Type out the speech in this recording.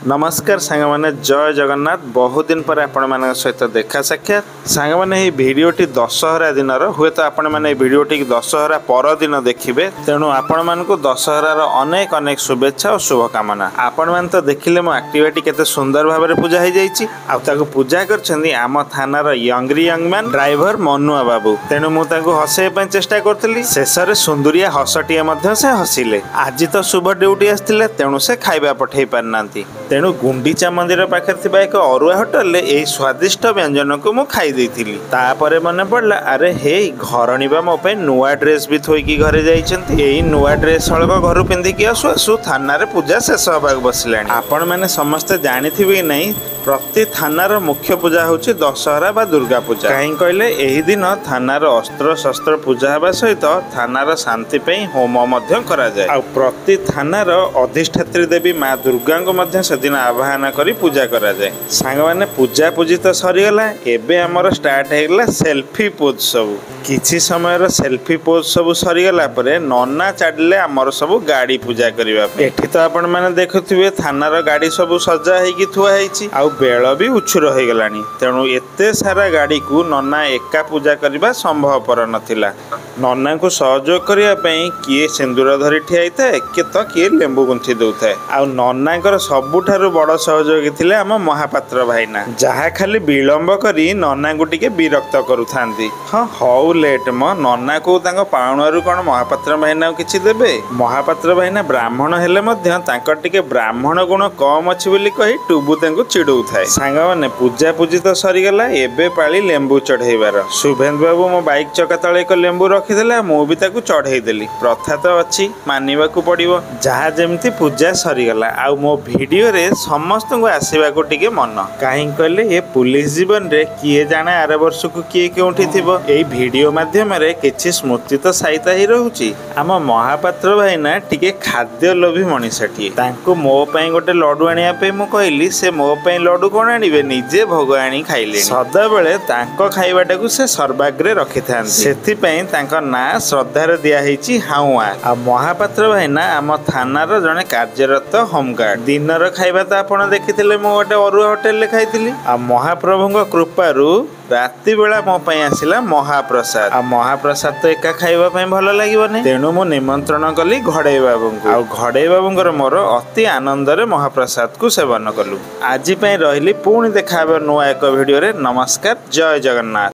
नमस्कार सांग मैंने जय जगन्नाथ। बहुत दिन पर आपण मान सहित देखा साक्षात सांग मैंने भिडटी दशहरा दिन हुए तो आपण मैंने भिडटी दशहरा पर दिन देखिए। तेणु आपण मान दशहरार अनेक अनेक शुभेच्छा और शुभकामना। आपण मान तो देखिले मो एक्टिविटी केते सुंदर भाव में पूजा हो जाइए। पूजा करम थानार यंग मैन ड्राइवर मनुआ बाबू। तेणु मुझे हसैया चेष्टा करी शेष में सुंदरिया हसटीए से हसिले। आज तो शुभ ड्यूटी आसते तेणु से खाଇବା पठे पारना। तेणु गुंडीचा मंदिर पाखे एक अरुआ होटेल यही स्वादिष्ट व्यंजन को मुझे खाई तापर मन पड़ा अरे हे घरणी मो नुआ ड्रेस भी थोकी घरे यही नुआ ड्रेस हड़क घर पिंधिकी आसु आसु थाना पूजा शेष होगा बसला। आपण मैंने समस्ते जानी कि नहीं प्रति थानार मुख्य पूजा हूँ दशहरा बा दुर्गा पूजा। कहीं कहले यही दिन थानार अस्त्र शस्त्र पूजा हवा सहित थानार शांति होम करा जाए। आ प्रति थानार अधिष्ठात्री देवी माँ दुर्गा को सेदिन आह्वान करी पूजा करा जाए। सांग माने पूजा पूजी तो सरीगला। एबे हमर स्टार्ट होगला सेल्फी पोज सब। किछि समय सेल्फी पोज सब सरीगला परे नन्ना चढ़ले आमर सब गाड़ी पूजा करबा पे। एठी तो आपण माने देखुथिबे थानार गाड़ी सब सजा हेकी थुआ हेछि। आ बेल भी उछुर हो गलानी। तेणु एते सारा गाड़ी को नन्ना एका पूजा करबा संभवपर नथिला। नन्ना को सहयोग करने किए सिंदूर धरी ठिया किए तो किए लेंबू गुंथी दौए। आ नन्ना सबुठारु बड़ सहयोगी थिले आम महापात्र भाईना जहा खाली विलंब करी नन्ना को टिके विरक्त करुथांती। हाँ हौ लेट म नन्ना को पाउणु कौन महापात्र भाईना किछि देबे। महापात्र भाईना ब्राह्मण हेले मध्य तांकर टिके ब्राह्मण गुण कम अछि बोली कहि टुबु तांको चिड़ौथाए। सांग माने पूजा पूजी तो सरीगला। एबे पाली लेंबू चढ़ेबार। शुभेंदु बाबू मो बाइक चका तले एक लेंबू रखिदेला। मु भी ताकू चढ़ेदेली। प्रथा तो अच्छी मानिबाकू पड़िबो। जहा जेमती पूजा सरीगला। आ मो वीडियो रे समस्त को आसवाक टिके मन कहीं कहले ये पुलिस जीवन रे किए जाने आर वर्ष को किए केउठी थिबो। एई वीडियो माध्यम रे किछि स्मृति तो साइता ही रहउची। आम महापात्र भाईना टिके खाद्य लोभी मनीषाटी तांको मो पई गोटे लड्डू आनिया पे मु कहली से मो पई लड्डू कोन आनिबे निजे भोग आनी खाइले। सदा बेले तांको खाइबाटा को से सर्वाग्रे रखि थान। सेथि पई तांको ना श्रद्धार दिया हेछि हाउआ। आ महापात्र भाईना आम थानार जने कार्यरत होमगार्ड। दिनर खाइबा तो आपण देखिथिले मो गोटे अरुआ होटेल ले खाइथिली। आ महाप्रभुଙ୍କ कृपारू राति बेला मो पई आसिला महाप्रसाद। आ महाप्रसाद तो एका खाइबा पई भल लागिबनी। तेणु मो निमंत्रण कली घड़े बाबूंको। आ घड़े बाबूंकर मोर अति आनंद रे महाप्रसाद को सेवन कलु। आज पई रहिली पुणी देखा नुआ एक वीडियो रे। नमस्कार जय जगन्नाथ।